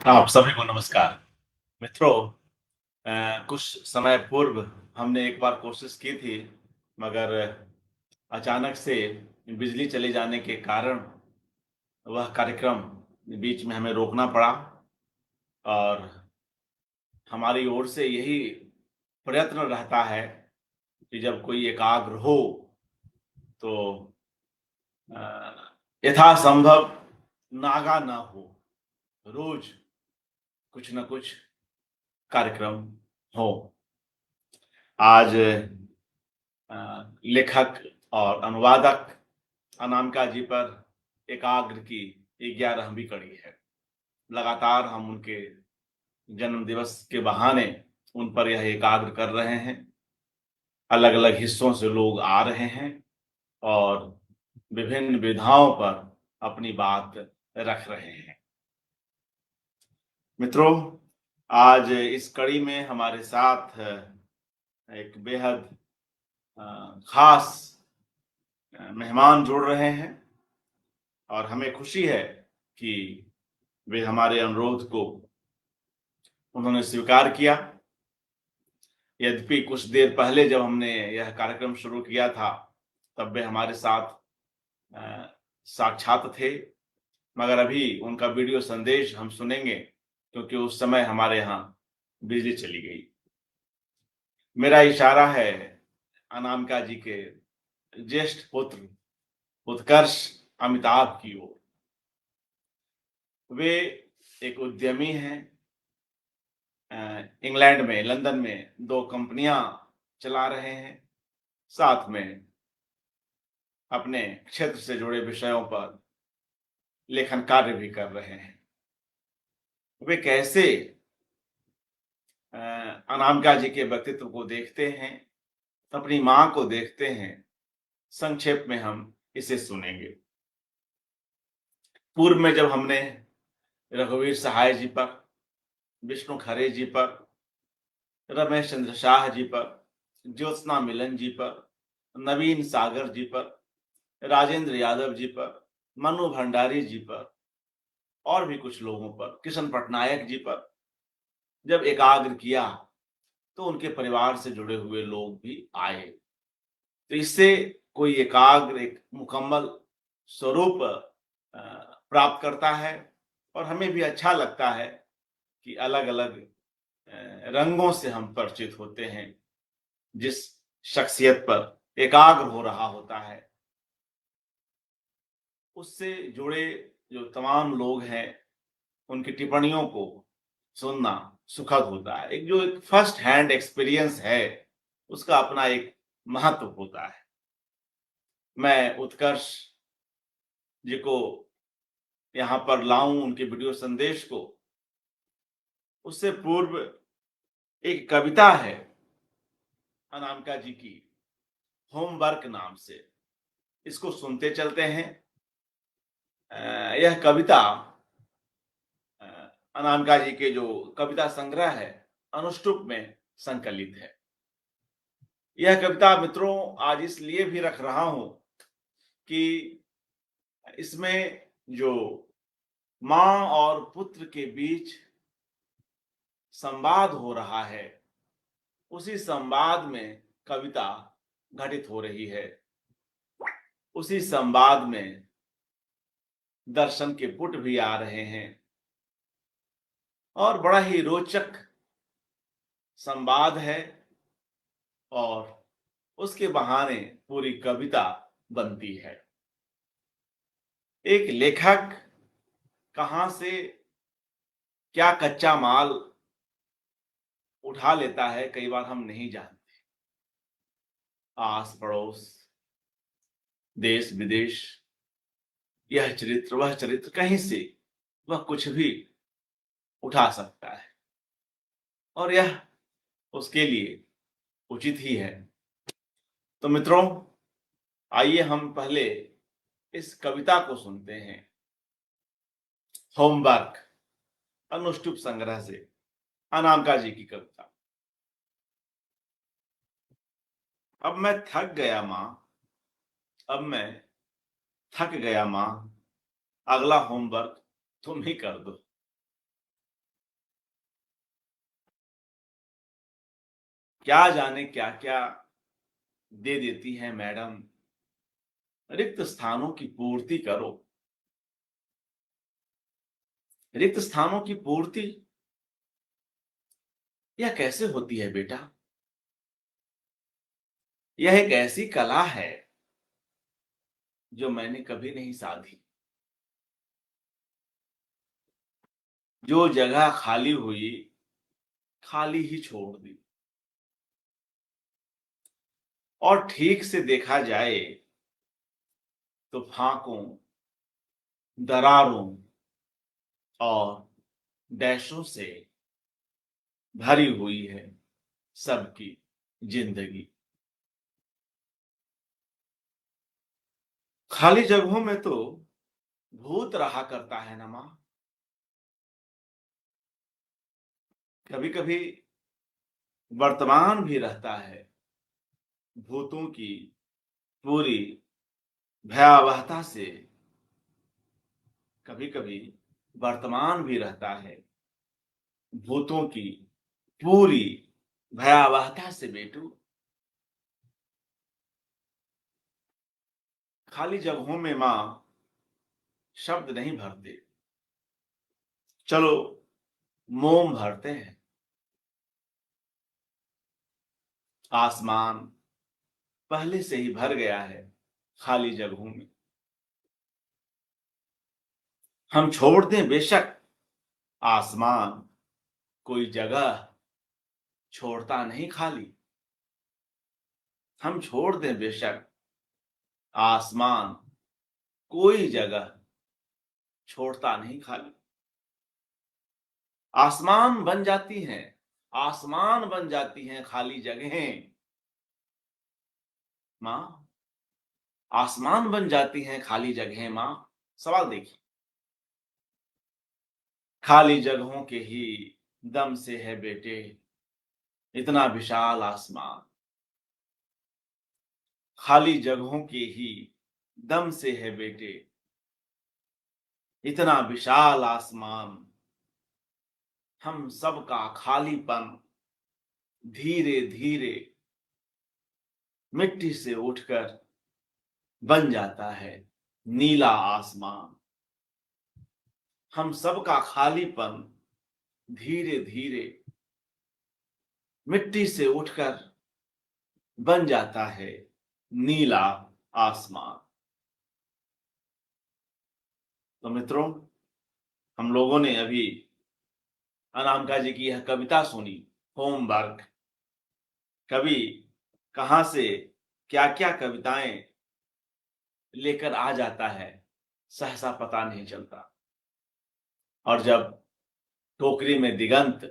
आप सभी को नमस्कार। मित्रों, कुछ समय पूर्व हमने एक बार कोशिश की थी, मगर अचानक से बिजली चले जाने के कारण वह कार्यक्रम बीच में हमें रोकना पड़ा और हमारी ओर से यही प्रयत्न रहता है कि जब कोई एकाग्र हो तो अ, यथासंभव नागा ना हो, रोज कुछ न कुछ कार्यक्रम हो। आज लेखक और अनुवादक अनामिका जी पर एकाग्र की 11वीं कड़ी है। लगातार हम उनके जन्म दिवस के बहाने उन पर यह एकाग्र कर रहे हैं। अलग-अलग हिस्सों से लोग आ रहे हैं और विभिन्न विधाओं पर अपनी बात रख रहे हैं। मित्रों, आज इस कड़ी में हमारे साथ एक बेहद खास मेहमान जुड़ रहे हैं और हमें खुशी है कि वे हमारे अनुरोध को उन्होंने स्वीकार किया। यद्यपि कुछ देर पहले जब हमने यह कार्यक्रम शुरू किया था, तब वे हमारे साथ साक्षात थे, मगर अभी उनका वीडियो संदेश हम सुनेंगे क्योंकि उस समय हमारे यहाँ बिजली चली गई। मेरा इशारा है अनामिका जी के ज्येष्ठ पुत्र उत्कर्ष अमिताभ की ओर। वे एक उद्यमी हैं। इंग्लैंड में, लंदन में 2 कंपनियां चला रहे हैं। साथ में अपने क्षेत्र से जुड़े विषयों पर लेखन कार्य भी कर रहे हैं। वे कैसे अनामिका जी के व्यक्तित्व को देखते हैं, अपनी माँ को देखते हैं, संक्षेप में हम इसे सुनेंगे। पूर्व में जब हमने रघुवीर सहाय जी पर, विष्णु खरे जी पर, रमेश चंद्र शाह जी पर, ज्योत्सना मिलन जी पर, नवीन सागर जी पर, राजेंद्र यादव जी पर, मनु भंडारी जी पर और भी कुछ लोगों पर, किशन पटनायक जी पर जब एकाग्र किया तो उनके परिवार से जुड़े हुए लोग भी आए। तो इससे कोई एकाग्र एक मुकम्मल स्वरूप प्राप्त करता है और हमें भी अच्छा लगता है कि अलग-अलग रंगों से हम परिचित होते हैं। जिस शख्सियत पर एकाग्र हो रहा होता है, उससे जुड़े जो तमाम लोग हैं, उनकी टिप्पणियों को सुनना सुखद होता है। एक फर्स्ट हैंड एक्सपीरियंस है, उसका अपना एक महत्व होता है। मैं उत्कर्ष जी को यहाँ पर लाऊं उनके वीडियो संदेश को, उससे पूर्व एक कविता है अनामिका जी की, होमवर्क नाम से। इसको सुनते चलते हैं। यह कविता अ, अनामिका जी के जो कविता संग्रह है, अनुष्टुप में संकलित है। यह कविता मित्रों आज इसलिए भी रख रहा हूं कि इसमें जो माँ और पुत्र के बीच संवाद हो रहा है, उसी संवाद में कविता घटित हो रही है। उसी संवाद में दर्शन के पुट भी आ रहे हैं और बड़ा ही रोचक संवाद है और उसके बहाने पूरी कविता बनती है। एक लेखक कहाँ से क्या कच्चा माल उठा लेता है, कई बार हम नहीं जानते। आस पड़ोस, देश विदेश, यह चरित्र वह चरित्र, कहीं से वह कुछ भी उठा सकता है और यह उसके लिए उचित ही है। तो मित्रों, आइए हम पहले इस कविता को सुनते हैं। होमवर्क, अनुष्टुप संग्रह से अनामिका जी की कविता। अब मैं थक गया मां, अब मैं थक गया मां, अगला होमवर्क तुम ही कर दो। क्या जाने क्या क्या दे देती है मैडम, रिक्त स्थानों की पूर्ति करो। रिक्त स्थानों की पूर्ति यह कैसे होती है बेटा? यह एक ऐसी कला है जो मैंने कभी नहीं साधी। जो जगह खाली हुई, खाली ही छोड़ दी। और ठीक से देखा जाए तो फाकों, दरारों और डैशों से भरी हुई है सबकी जिंदगी। खाली जगहों में तो भूत रहा करता है ना मां। कभी कभी वर्तमान भी रहता है भूतों की पूरी भयावहता से। कभी कभी वर्तमान भी रहता है भूतों की पूरी भयावहता से बेटू। खाली जगहों में मां शब्द नहीं भरते, चलो मोम भरते हैं। आसमान पहले से ही भर गया है खाली जगहों में। हम छोड़ दें बेशक, आसमान कोई जगह छोड़ता नहीं खाली। हम छोड़ दें बेशक, आसमान कोई जगह छोड़ता नहीं खाली। आसमान बन जाती हैं, आसमान बन जाती हैं खाली जगहें मां। आसमान बन जाती हैं खाली जगहें मां। सवाल देखिए, खाली जगहों के ही दम से है बेटे इतना विशाल आसमान। खाली जगहों के ही दम से है बेटे इतना विशाल आसमान। हम सबका खालीपन धीरे धीरे मिट्टी से उठकर बन जाता है नीला आसमान। हम सबका खालीपन धीरे धीरे मिट्टी से उठकर बन जाता है नीला आसमान। तो मित्रों, हम लोगों ने अभी अनामिका जी की यह कविता सुनी, होमवर्क। कवि कहां से क्या क्या कविताएं लेकर आ जाता है सहसा पता नहीं चलता। और जब टोकरी में दिगंत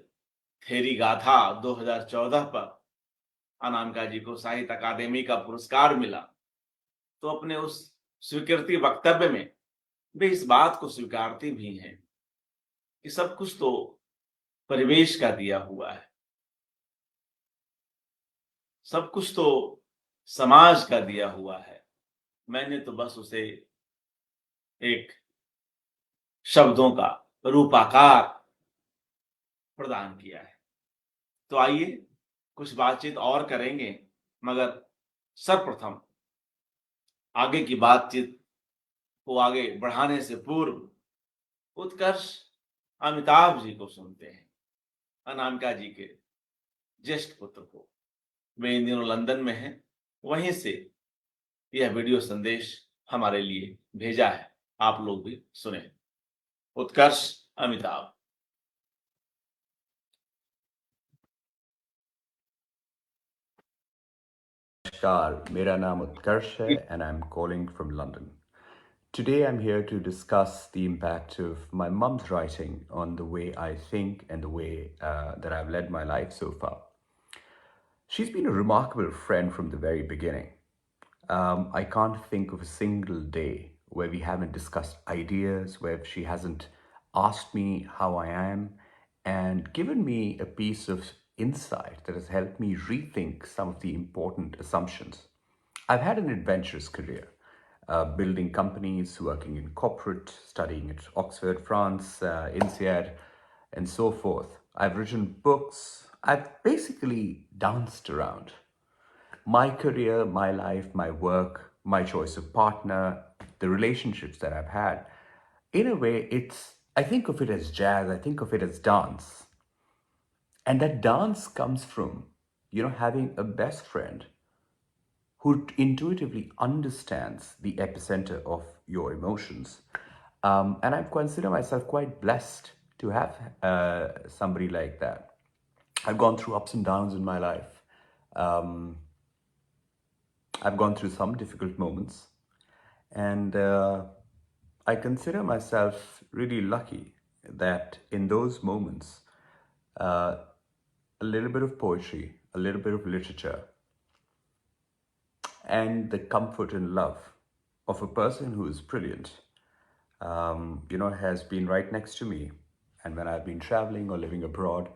थेरी गाथा 2014 पर अनामिका जी को साहित्य अकादमी का पुरस्कार मिला, तो अपने उस स्वीकृति वक्तव्य में वे इस बात को स्वीकारती भी हैं कि सब कुछ तो परिवेश का दिया हुआ है, सब कुछ तो समाज का दिया हुआ है। मैंने तो बस उसे एक शब्दों का रूपाकार प्रदान किया है। तो आइए कुछ बातचीत और करेंगे, मगर सर्वप्रथम आगे की बातचीत को आगे बढ़ाने से पूर्व उत्कर्ष अमिताभ जी को सुनते हैं, अनामिका जी के ज्येष्ठ पुत्र को। वे इन दिनों लंदन में हैं, वहीं से यह वीडियो संदेश हमारे लिए भेजा है। आप लोग भी सुने। उत्कर्ष अमिताभ। Namaskar, मेरा नाम उत्कर्ष है and I'm calling from London. Today I'm here to discuss the impact of my mum's writing on the way I think and the way that I've led my life so far. She's been a remarkable friend from the very beginning. I can't think of a single day where we haven't discussed ideas, where she hasn't asked me how I am and given me a piece of insight that has helped me rethink some of the important assumptions. I've had an adventurous career, building companies, working in corporate, studying at Oxford, France, INSEAD, and so forth. I've written books, I've basically danced around my career, my life, my work, my choice of partner, the relationships that I've had. In a way, I think of it as jazz, I think of it as dance. And that dance comes from, having a best friend who intuitively understands the epicenter of your emotions. And I consider myself quite blessed to have somebody like that. I've gone through ups and downs in my life. Um, I've gone through some difficult moments, and I consider myself really lucky that in those moments, uh, a little bit of poetry, a little bit of literature, and the comfort and love of a person who is brilliant, has been right next to me. And when I've been traveling or living abroad,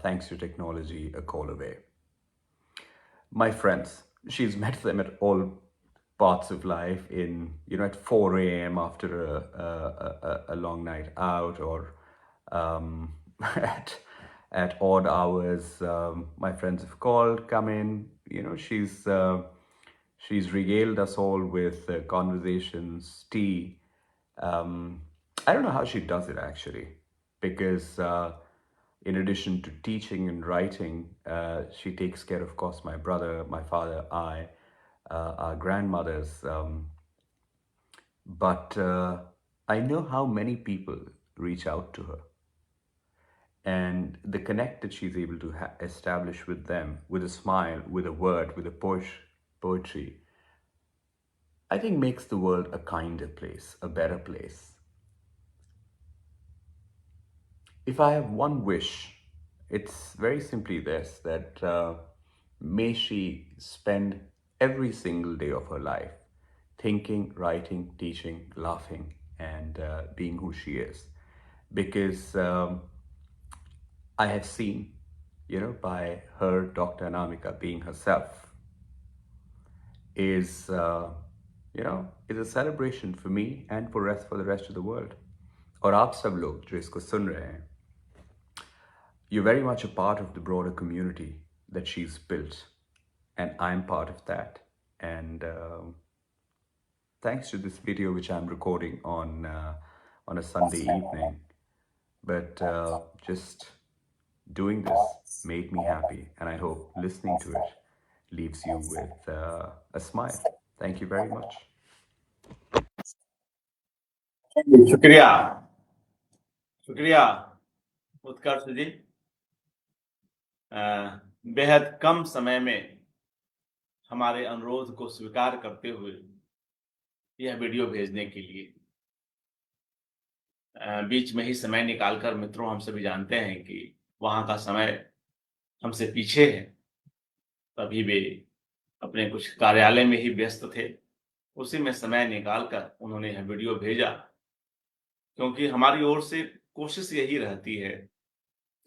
thanks to technology, a call away. My friends, she's met them at all parts of life at 4 a.m. after a long night out, or at odd hours. My friends have called, come in. She's regaled us all with conversations, tea. Um, I don't know how she does it actually, because in addition to teaching and writing, she takes care, of course, my brother, my father, our grandmothers. But I know how many people reach out to her, and the connect that she's able to establish with them, with a smile, with a word, with a poetry, I think makes the world a kinder place, a better place. If I have one wish, it's very simply this, that may she spend every single day of her life thinking, writing, teaching, laughing, and being who she is. Because I have seen, by her, Dr. Anamika, being herself, is, is a celebration for me and for the rest of the world. और आप सब लोग जो इसको सुन रहे हैं, you're very much a part of the broader community that she's built, and I'm part of that. And thanks to this video, which I'm recording on a Sunday evening, but just doing this made me happy, and I hope listening to it leaves you with a smile. Thank you very much. शुक्रिया, शुक्रिया उत्कर्ष जी। बेहद कम समय में हमारे अनुरोध को स्वीकार करते हुए यह वीडियो भेजने के लिए बीच में ही समय निकालकर, मित्रों, हम सभी जानते हैं कि वहां का समय हमसे पीछे है, तभी वे अपने कुछ कार्यालय में ही व्यस्त थे। उसी में समय निकालकर उन्होंने यह वीडियो भेजा, क्योंकि हमारी ओर से कोशिश यही रहती है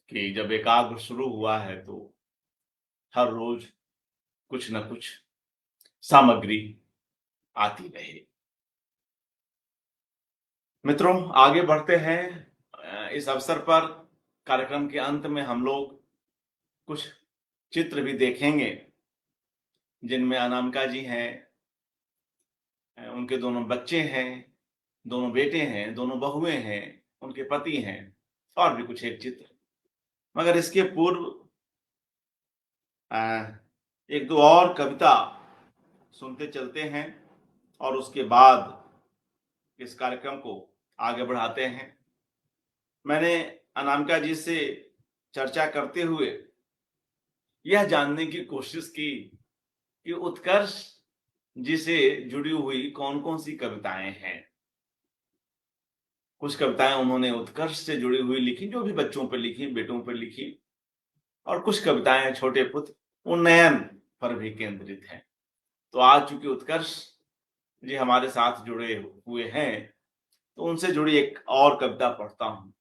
कि जब एकाग्र शुरू हुआ है तो हर रोज कुछ न कुछ सामग्री आती रहे। मित्रों, आगे बढ़ते हैं। इस अवसर पर कार्यक्रम के अंत में हम लोग कुछ चित्र भी देखेंगे, जिनमें अनामिका जी हैं, उनके दोनों बच्चे हैं, दोनों बेटे हैं, दोनों बहुएं हैं, उनके पति हैं, और भी कुछ एक चित्र। मगर इसके पूर्व एक दो और कविता सुनते चलते हैं और उसके बाद इस कार्यक्रम को आगे बढ़ाते हैं। मैंने अनामिका जी से चर्चा करते हुए यह जानने की कोशिश की कि उत्कर्ष जी से जुड़ी हुई कौन कौन सी कविताएं हैं। कुछ कविताएं उन्होंने उत्कर्ष से जुड़ी हुई लिखी, जो भी बच्चों पर लिखी, बेटों पर लिखी, और कुछ कविताएं छोटे पुत्र उन्नयन पर भी केंद्रित हैं। तो आज चूंकि उत्कर्ष जी हमारे साथ जुड़े हुए हैं, तो उनसे जुड़ी एक और कविता पढ़ता हूं,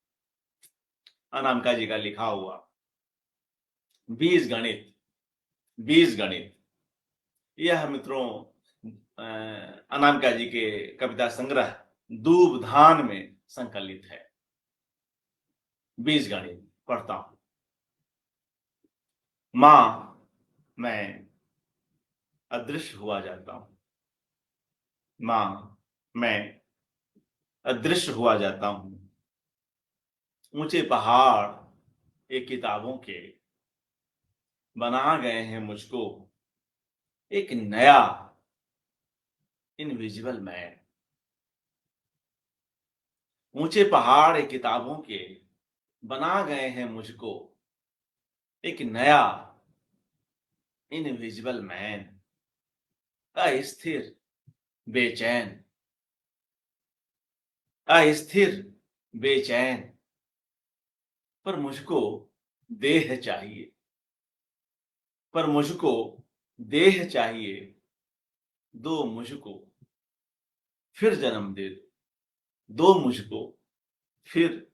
अनामिका जी का लिखा हुआ बीज गणित। बीज गणित यह, मित्रों, अनामिका जी के कविता संग्रह दूब धान में संकलित है। बीज गणित पढ़ता हूं। मां, मैं अदृश्य हुआ जाता हूं। मां, मैं अदृश्य हुआ जाता हूं। ऊंचे पहाड़ एक किताबों के बना गए हैं मुझको एक नया इनविजिबल मैन। ऊंचे पहाड़ एक किताबों के बना गए हैं मुझको एक नया इनविजिबल मैन। अस्थिर, बेचैन, अस्थिर, बेचैन, पर मुझको देह चाहिए। पर मुझको देह चाहिए। दो मुझको फिर जन्म दे दो। दो मुझको फिर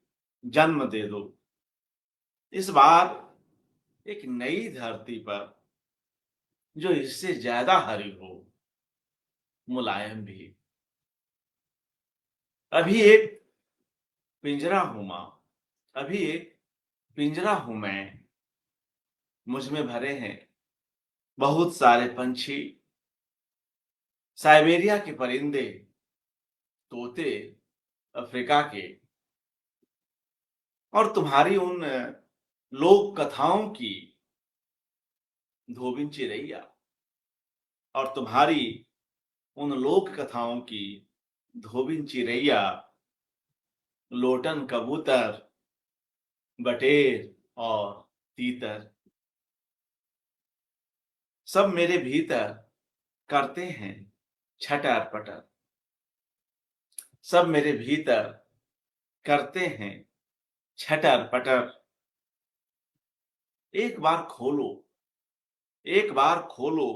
जन्म दे दो। इस बार एक नई धरती पर जो इससे ज्यादा हरी हो, मुलायम भी। अभी एक पिंजरा हूं मां, अभी एक पिंजरा हूं मैं। मुझ में भरे हैं बहुत सारे पंछी, साइबेरिया के परिंदे, तोते अफ्रीका के, और तुम्हारी उन लोक कथाओं की धोबिन चिरैया, और तुम्हारी उन लोक कथाओं की धोबिन चिरैया, लोटन कबूतर, बटेर और तीतर, सब मेरे भीतर करते हैं छटर पटर। सब मेरे भीतर करते हैं छटर पटर। एक बार खोलो, एक बार खोलो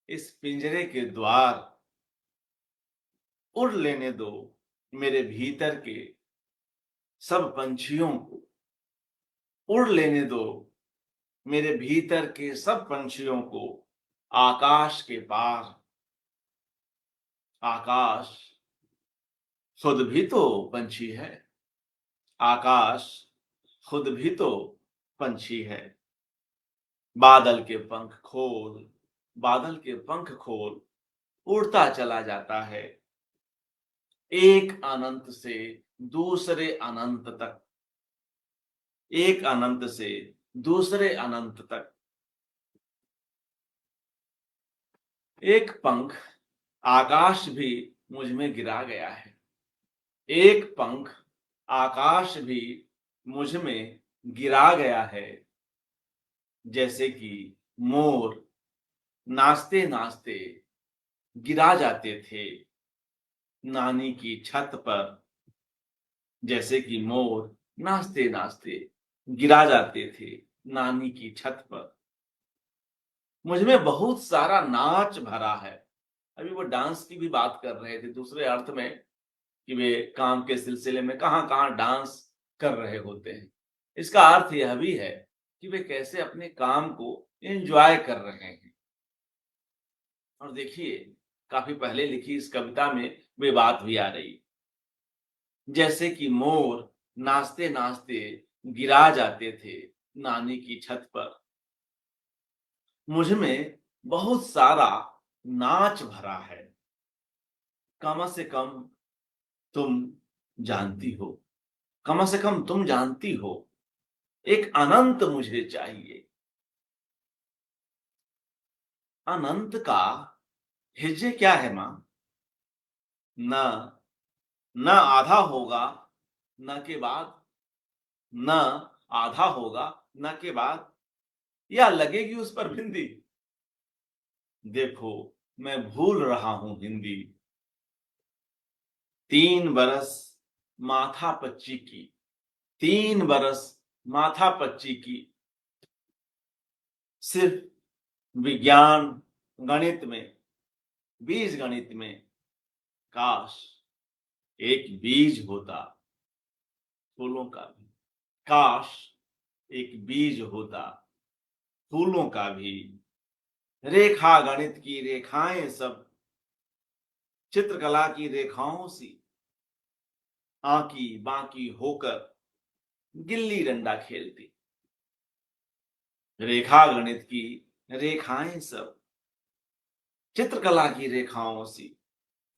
इस पिंजरे के द्वार। उड़ लेने दो मेरे भीतर के सब पंछियों को। उड़ लेने दो मेरे भीतर के सब पंछियों को आकाश के पार। आकाश खुद भी तो पंछी है। आकाश खुद भी तो पंछी है। बादल के पंख खोल, बादल के पंख खोल, उड़ता चला जाता है एक अनंत से दूसरे अनंत तक। एक अनंत से दूसरे अनंत तक। एक पंख आकाश भी मुझ में गिरा गया है। एक पंख आकाश भी मुझ में गिरा गया है। जैसे कि मोर नाचते नाचते गिरा जाते थे नानी की छत पर। जैसे कि मोर नाचते नाचते गिरा जाते थे नानी की छत पर। मुझ में बहुत सारा नाच भरा है। अभी वो डांस की भी बात कर रहे थे दूसरे अर्थ में, कि वे काम के सिलसिले में कहां कहां डांस कर रहे होते हैं। इसका अर्थ यह भी है कि वे कैसे अपने काम को एंजॉय कर रहे हैं। और देखिए, काफी पहले लिखी इस कविता में वे बात भी आ रही। जैसे कि मोर नाचते नाचते गिरा जाते थे नानी की छत पर। मुझ में बहुत सारा नाच भरा है। कम से कम तुम जानती हो, कम से कम तुम जानती हो, एक अनंत मुझे चाहिए। अनंत का हिज्जे क्या है मां? न न आधा होगा न के बाद, न आधा होगा न के बाद, या लगेगी उस पर बिंदी। देखो मैं भूल रहा हूं हिंदी। 3 बरस माथा पच्ची की, 3 बरस माथा पच्ची की, सिर्फ विज्ञान गणित में, बीज गणित में। काश एक बीज होता फूलों का भी। काश एक बीज होता फूलों का भी। रेखा गणित की रेखाएं सब चित्रकला की रेखाओं सी आंकी बांकी होकर गिल्ली डंडा खेलती। रेखा गणित की रेखाएं सब चित्रकला की रेखाओं सी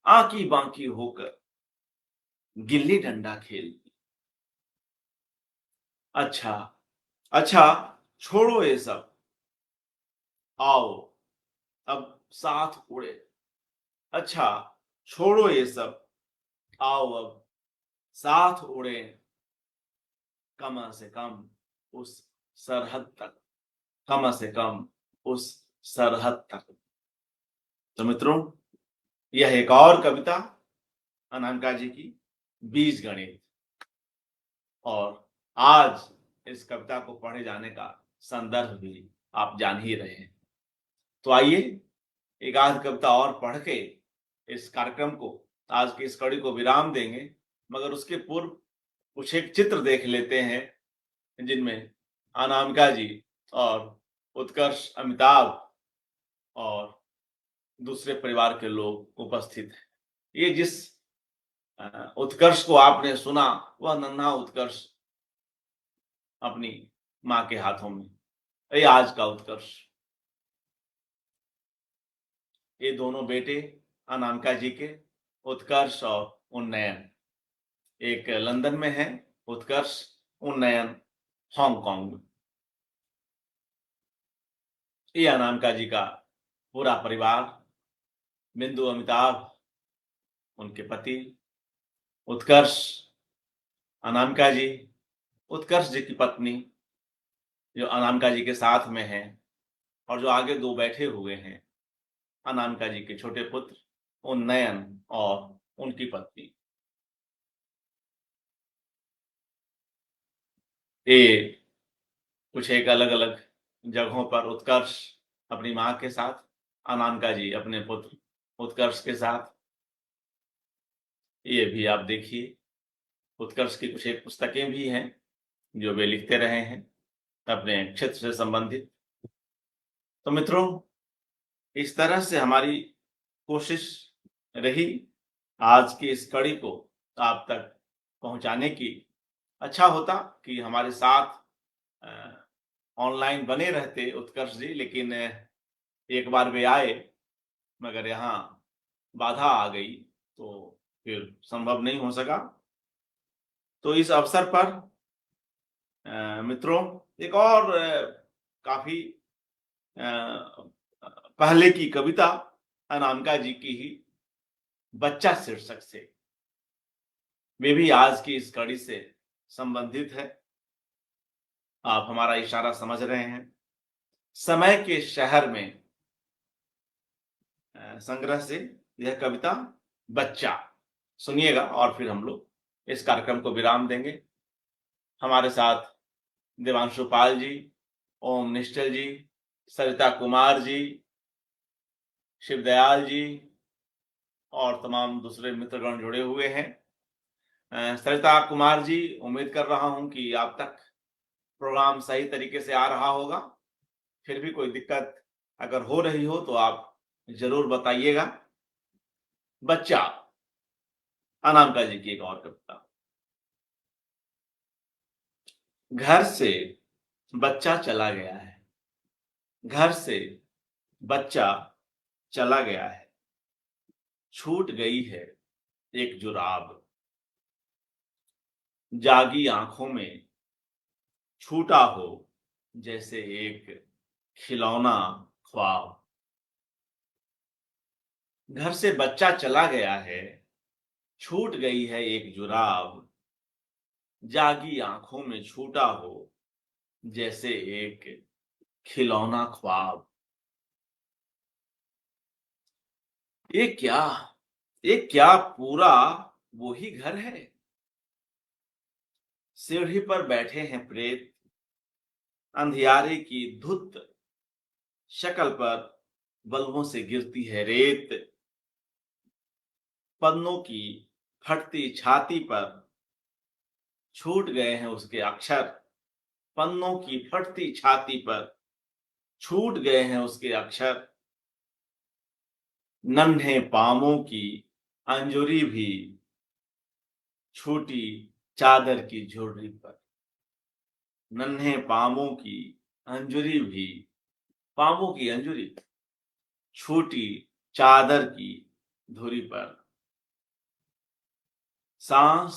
आंकी बांकी होकर गिल्ली डंडा खेलती। अच्छा, अच्छा, छोड़ो ये सब, आओ अब साथ उड़े। अच्छा, छोड़ो ये सब, आओ अब साथ उड़े, कम से कम उस सरहद तक, कम से कम उस सरहद तक। तो मित्रों, यह एक और कविता अनामिका जी की, बीज गणित। और आज इस कविता को पढ़े जाने का संदर्भ भी आप जान ही रहे हैं। तो आइए एक आध कविता और पढ़ के इस कार्यक्रम को, आज की इस कड़ी को विराम देंगे, मगर उसके पूर्व कुछ एक चित्र देख लेते हैं जिनमें अनामिका जी और उत्कर्ष अमिताभ और दूसरे परिवार के लोग उपस्थित हैं। ये जिस उत्कर्ष को आपने सुना, वह नन्हा उत्कर्ष अपनी मां के हाथों में, ये आज का उत्कर्ष। ये दोनों बेटे अनामिका जी के, उत्कर्ष और उन्नयन, एक लंदन में है उत्कर्ष, उन्नयन हांगकांग में। ये अनामिका जी का पूरा परिवार, बिंदु अमिताभ उनके पति, उत्कर्ष, अनामिका जी, उत्कर्ष जी की पत्नी जो अनामिका जी के साथ में है, और जो आगे दो बैठे हुए हैं अनामिका जी के छोटे पुत्र उन्नयन और उनकी पत्नी। ये कुछ एक अलग अलग जगहों पर उत्कर्ष अपनी मां के साथ, अनामिका जी अपने पुत्र उत्कर्ष के साथ। ये भी आप देखिए, उत्कर्ष की कुछ एक पुस्तकें भी हैं जो वे लिखते रहे हैं अपने क्षेत्र से संबंधित। तो मित्रों, इस तरह से हमारी कोशिश रही आज की इस कड़ी को आप तक पहुंचाने की। अच्छा होता कि हमारे साथ ऑनलाइन बने रहते उत्कर्ष जी, लेकिन एक बार वे आए मगर यहाँ बाधा आ गई तो फिर संभव नहीं हो सका। तो इस अवसर पर मित्रों, एक और काफी पहले की कविता अनामिका जी की ही, बच्चा शीर्षक से, वे भी आज की इस कड़ी से संबंधित है। आप हमारा इशारा समझ रहे हैं। समय के शहर में संग्रह से यह कविता बच्चा, सुनिएगा और फिर हम लोग इस कार्यक्रम को विराम देंगे। हमारे साथ देवांशु पाल जी, ओम निश्चल जी, सरिता कुमार जी, शिवदयाल जी और तमाम दूसरे मित्रगण जुड़े हुए हैं। सरिता कुमार जी, उम्मीद कर रहा हूं कि आप तक प्रोग्राम सही तरीके से आ रहा होगा। फिर भी कोई दिक्कत अगर हो रही हो तो आप जरूर बताइएगा। बच्चा, अनामिका जी की एक और कविता। घर से बच्चा चला गया है, घर से बच्चा चला गया है, छूट गई है एक जुराब, जागी आंखों में छूटा हो जैसे एक खिलौना ख्वाब। घर से बच्चा चला गया है, छूट गई है एक जुराब, जागी आंखों में छूटा हो जैसे एक खिलौना ख्वाब। ये क्या, ये क्या पूरा वो ही घर है? सीढ़ी पर बैठे हैं प्रेत, अंधियारे की धुत शक्ल पर बल्बों से गिरती है रेत, पन्नों की फटती छाती पर छूट गए हैं उसके अक्षर, पन्नों की फटती छाती पर छूट गए हैं उसके अक्षर, नन्हे पामों की अंजुरी भी छूटी चादर की झुर्री पर, नन्हे पामों की अंजुरी भी, पांवों की अंजुरी छोटी चादर की धुरी पर सांस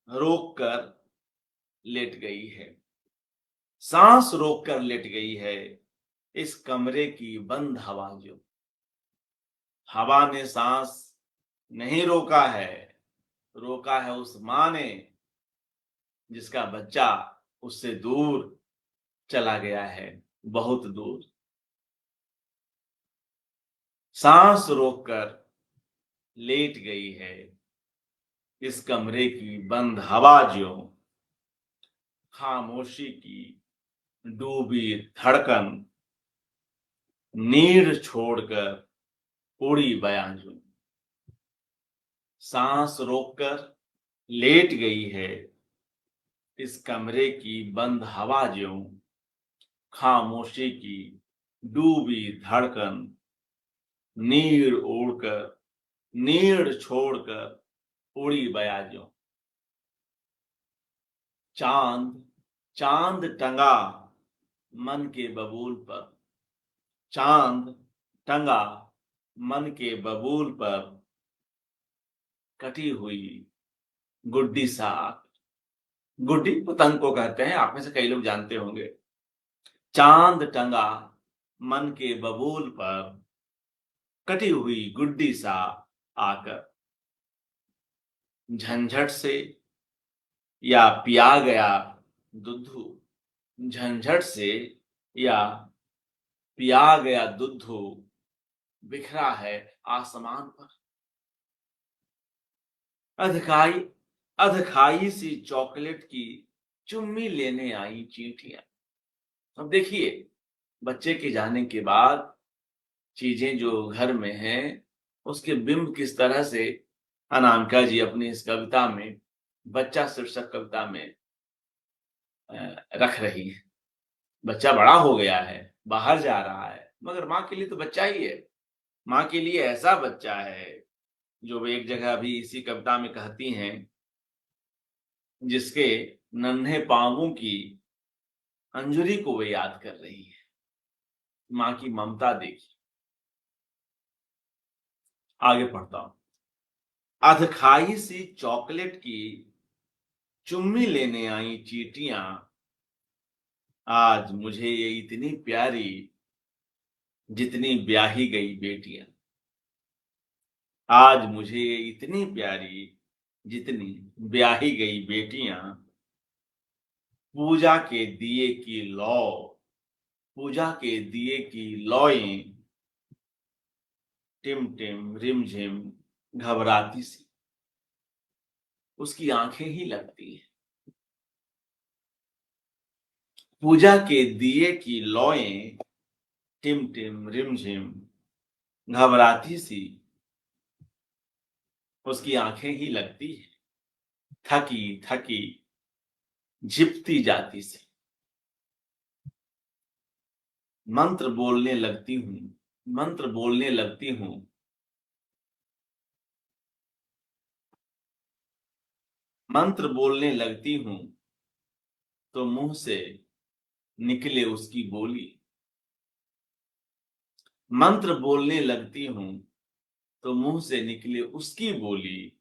रोककर लेट गई है। सांस रोककर लेट गई है इस कमरे की बंद हवा जो। हवा ने सांस नहीं रोका है, रोका है उस मां ने जिसका बच्चा उससे दूर चला गया है, बहुत दूर। सांस रोककर लेट गई है इस कमरे की बंद हवा जो। खामोशी की डूबी धड़कन नीड़ छोड़कर उड़ी बयां जो। सांस रोककर लेट गई है इस कमरे की बंद हवा ज्यों। खामोशी की डूबी धड़कन नीड़ ओढ़कर नीड़ छोड़कर उड़ी बया ज्यों। चांद चांद टंगा मन के बबूल पर, चांद टंगा मन के बबूल पर कटी हुई गुड्डी सा। गुड्डी पतंग को कहते हैं, आप में से कई लोग जानते होंगे। चांद टंगा मन के बबूल पर कटी हुई गुड्डी सा आकर झंझट से या पिया गया दुद्धू, झंझट से या पिया गया दुद्धू बिखरा है आसमान पर। अधखाई अधखाई सी चॉकलेट की चुम्मी लेने आई चींटियां। अब देखिए, बच्चे के जाने के बाद चीजें जो घर में हैं उसके बिंब किस तरह से अनामिका जी अपनी इस कविता में, बच्चा शीर्षक कविता में रख रही है। बच्चा बड़ा हो गया है, बाहर जा रहा है, मगर माँ के लिए तो बच्चा ही है। माँ के लिए ऐसा बच्चा है जो वे एक जगह अभी इसी कविता में कहती हैं, जिसके नन्हे पांवों की अंजुरी को वे याद कर रही है। माँ की ममता देखी। आगे पढ़ता हूं। अधखाई सी चॉकलेट की चुम्मी लेने आई चींटियां, आज मुझे ये इतनी प्यारी जितनी ब्याही गई बेटियां। आज मुझे ये इतनी प्यारी जितनी ब्याही गई बेटियां। पूजा के दिए की लौ, पूजा के दिए की लौएं टिम टिम रिमझिम घबराती सी। उसकी आंखें ही लगती हैं। पूजा के दिए की लौएं टिम टिम रिमझिम घबराती सी। उसकी आंखें ही लगती है थकी थकी झिपती जाती सी। मंत्र बोलने लगती हूं, मंत्र बोलने लगती हूं, मंत्र बोलने लगती हूं तो मुंह से निकले उसकी बोली। मंत्र बोलने लगती हूं तो मुंह से निकले उसकी बोली।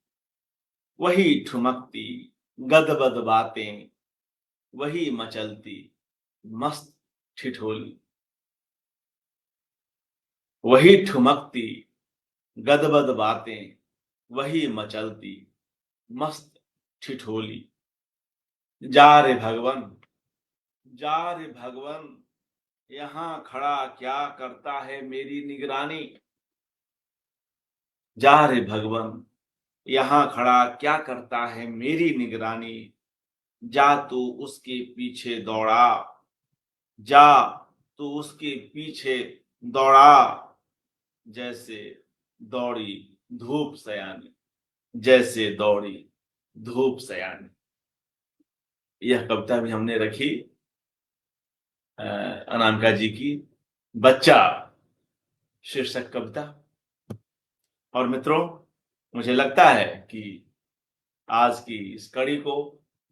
वही ठुमकती गदबद बातें, वही मचलती मस्त ठिठोली। वही ठुमकती गदबद बातें, वही मचलती मस्त ठिठोली। जा रे भगवन, जा रे भगवन, यहां खड़ा क्या करता है मेरी निगरानी। जा रे भगवन, यहां खड़ा क्या करता है मेरी निगरानी। जा तू उसके पीछे दौड़ा, जा तू उसके पीछे दौड़ा, जैसे दौड़ी धूप सयानी, जैसे दौड़ी धूप सयानी। यह कविता भी हमने रखी अनामिका जी की बच्चा शीर्षक कविता। और मित्रों, मुझे लगता है कि आज की इस कड़ी को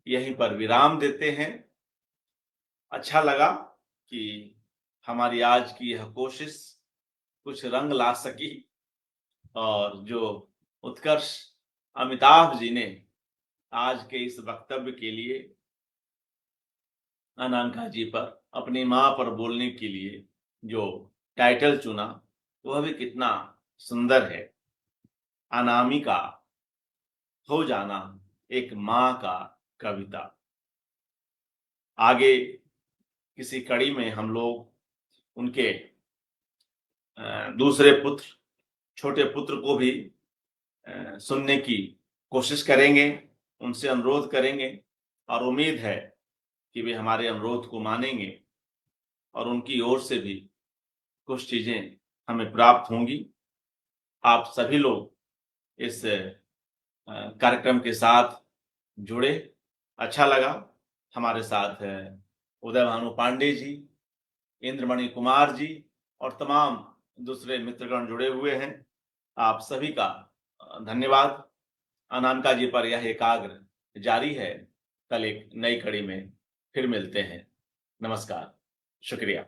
यहीं पर विराम देते हैं। अच्छा लगा कि हमारी आज की यह कोशिश कुछ रंग ला सकी और जो उत्कर्ष अमिताभ जी ने आज के इस वक्तव्य के लिए अनामिका जी पर, अपनी मां पर बोलने के लिए जो टाइटल चुना वह भी कितना सुंदर है। अनामिका हो जाना एक मां का कविता। आगे किसी कड़ी में हम लोग उनके दूसरे पुत्र, छोटे पुत्र को भी सुनने की कोशिश करेंगे, उनसे अनुरोध करेंगे और उम्मीद है कि वे हमारे अनुरोध को मानेंगे और उनकी ओर से भी कुछ चीजें हमें प्राप्त होंगी। आप सभी लोग इस कार्यक्रम के साथ जुड़े, अच्छा लगा। हमारे साथ उदय भानु पांडे जी, इंद्रमणि कुमार जी और तमाम दूसरे मित्रगण जुड़े हुए हैं। आप सभी का धन्यवाद। अनामिका जी पर यह एकाग्र जारी है। कल एक नई कड़ी में फिर मिलते हैं। नमस्कार, शुक्रिया।